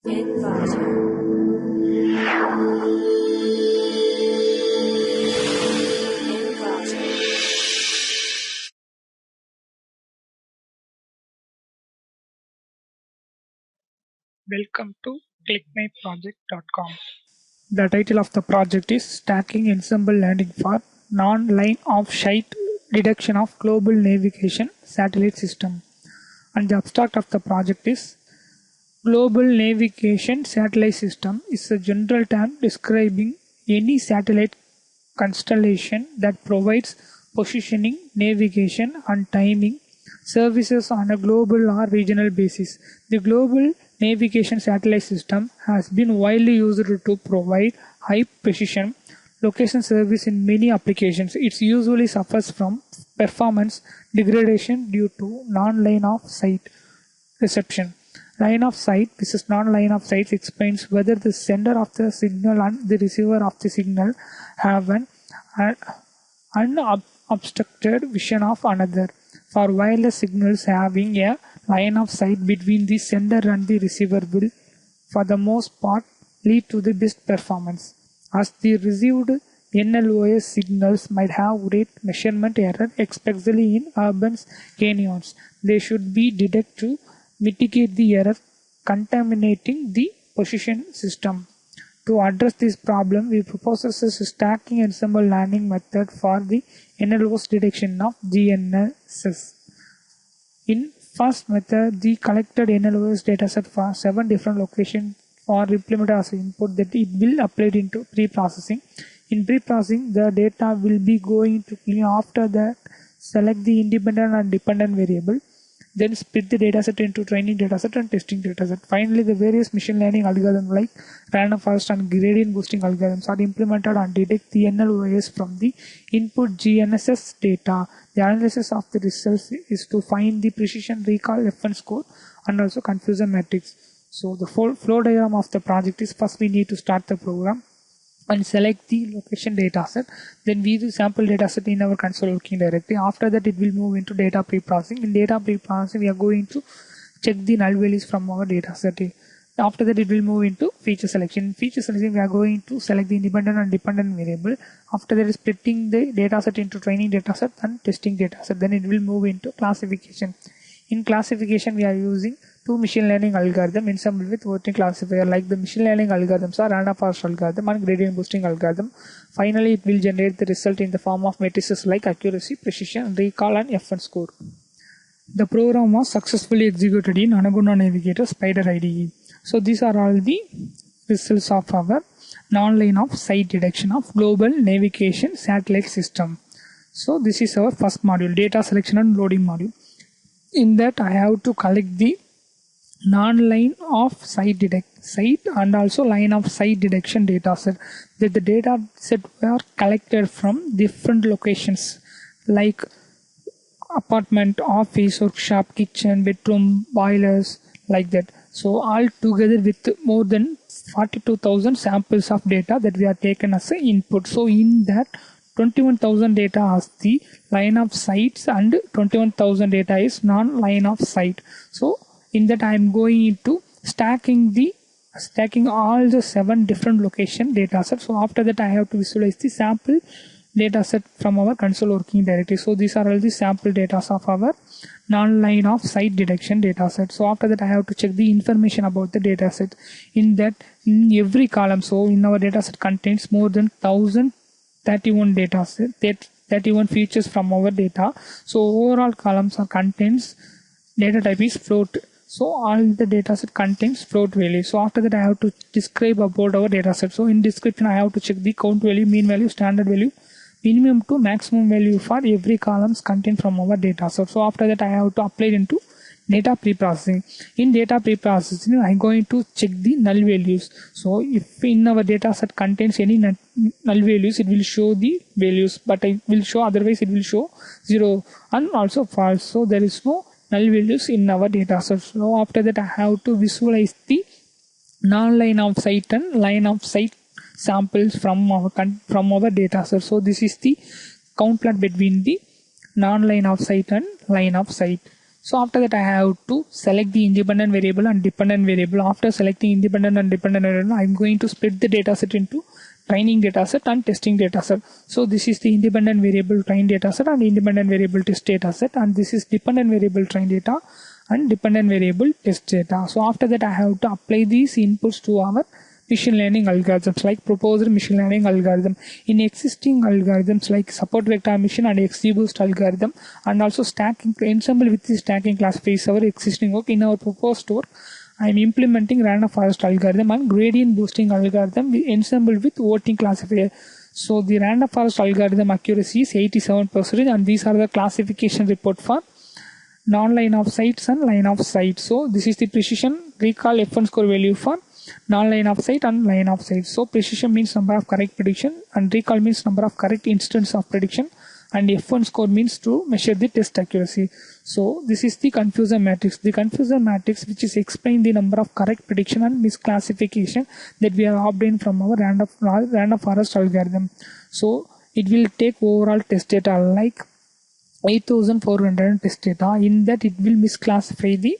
Inverter. Welcome to ClickMyProject.com. The title of the project is Stacking Ensemble Landing for Non-Line of Sight Detection of Global Navigation Satellite System. And the abstract of the project is Global Navigation Satellite System is a general term describing any satellite constellation that provides positioning, navigation, and timing services on a global or regional basis. The Global Navigation Satellite System has been widely used to provide high precision location service in many applications. It usually suffers from performance degradation due to non-line of sight reception. Line of sight versus non-line of sight explains whether the sender of the signal and the receiver of the signal have an unobstructed vision of another. For wireless signals, having a line of sight between the sender and the receiver will, for the most part, lead to the best performance. As the received NLOS signals might have rate measurement error, especially in urban canyons, they should be detected to mitigate the error contaminating the position system. To address this problem, we propose a stacking ensemble landing method for the NLOS detection of GNSS. In first method, the collected NLOS dataset for 7 different locations are implemented as input that it will applied into pre-processing. In pre-processing, the data will be going to clean. After that, select the independent and dependent variable. Then split the dataset into training dataset and testing dataset. Finally, the various machine learning algorithms like random forest and gradient boosting algorithms are implemented and detect the NLOS from the input GNSS data. The analysis of the results is to find the precision recall FN score and also confusion matrix. So the flow diagram of the project is first we need to start the program and select the location dataset. Then we do sample dataset in our console working directory. After that, it will move into data pre-processing. In data pre-processing, we are going to check the null values from our dataset. After that, it will move into feature selection. In feature selection, we are going to select the independent and dependent variable. After that, splitting the dataset into training dataset and testing dataset. Then it will move into classification. In classification, we are using 2 machine learning algorithms ensemble with voting classifier. Like the machine learning algorithms are random forest algorithm and gradient boosting algorithm. Finally, it will generate the result in the form of matrices like accuracy, precision, recall, and FN score. The program was successfully executed in Anaconda Navigator Spider IDE. So these are all the results of our non-line of sight detection of global navigation satellite system. So this is our first module, data selection and loading module. In that, I have to collect the non-line of sight and also line of sight detection data set. That the data set were collected from different locations like apartment, office, workshop, kitchen, bedroom, boilers, like that. So all together with more than 42,000 samples of data that we are taken as an input. So in that 21,000 data as the line of sights and 21,000 data is non-line of sight. So in that I am going into stacking all the 7 different location data sets. So after that I have to visualize the sample data set from our console working directory. So these are all the sample data of our non-line of sight detection data set. So after that I have to check the information about the data set. In that, in every column, so in our data set contains more than 1,031 data set, 31 features from our data. So overall columns are contains data type is float. So all the dataset contains float value. So after that I have to describe about our dataset. So in description I have to check the count value, mean value, standard value, minimum to maximum value for every columns contained from our dataset. So after that I have to apply into data pre-processing. In data pre-processing I am going to check the null values. So if in our dataset contains any null values, it will show the values, but it will show, otherwise it will show 0 and also false. So there is no null values in our data set. So after that I have to visualize the non-line of sight and line of sight samples from our data set. So this is the count plot between the non-line of sight and line of sight. So after that I have to select the independent variable and dependent variable. After selecting independent and dependent variable, I'm going to split the dataset into training dataset and testing dataset. So this is the independent variable train dataset and independent variable test dataset, and this is dependent variable train data and dependent variable test data. So after that I have to apply these inputs to our machine learning algorithms like proposed machine learning algorithm. In existing algorithms like support vector machine and XGBoost algorithm, and also stacking ensemble with the stacking classifies our existing work. In our proposed work, I am implementing random forest algorithm and gradient boosting algorithm with ensemble with voting classifier. So the random forest algorithm accuracy is 87%, and these are the classification report for non-line of sights and line of sight. So this is the precision. Recall F1 score value for non-line of sight and line of sight. So precision means number of correct prediction, and recall means number of correct instance of prediction, and F1 score means to measure the test accuracy. So this is the confusion matrix. The confusion matrix, which is explain the number of correct prediction and misclassification that we have obtained from our random forest algorithm. So it will take overall test data like 8,400 test data. In that it will misclassify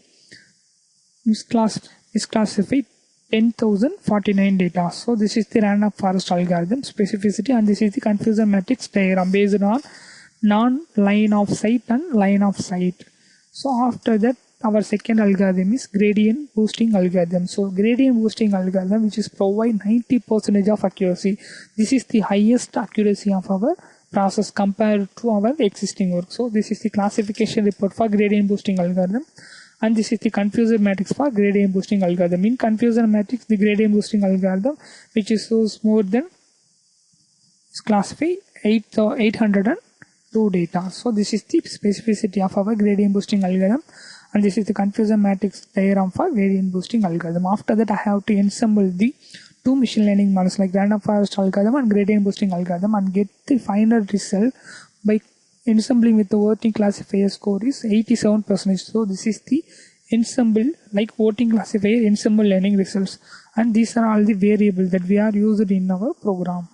10,049 data. So this is the random forest algorithm specificity, and this is the confusion matrix diagram based on non-line of sight and line of sight. So after that our second algorithm is gradient boosting algorithm. So gradient boosting algorithm, which is provide 90% of accuracy. This is the highest accuracy of our process compared to our existing work. So this is the classification report for gradient boosting algorithm, and this is the confusion matrix for gradient boosting algorithm. In confusion matrix, the gradient boosting algorithm, which is shows more than classify 802 data. So this is the specificity of our gradient boosting algorithm, and this is the confusion matrix diagram for gradient boosting algorithm. After that I have to ensemble the two machine learning models like random forest algorithm and gradient boosting algorithm and get the final result by ensembling with the voting classifier score is 87%. So this is the ensemble like voting classifier ensemble learning results, and these are all the variables that we are used in our program.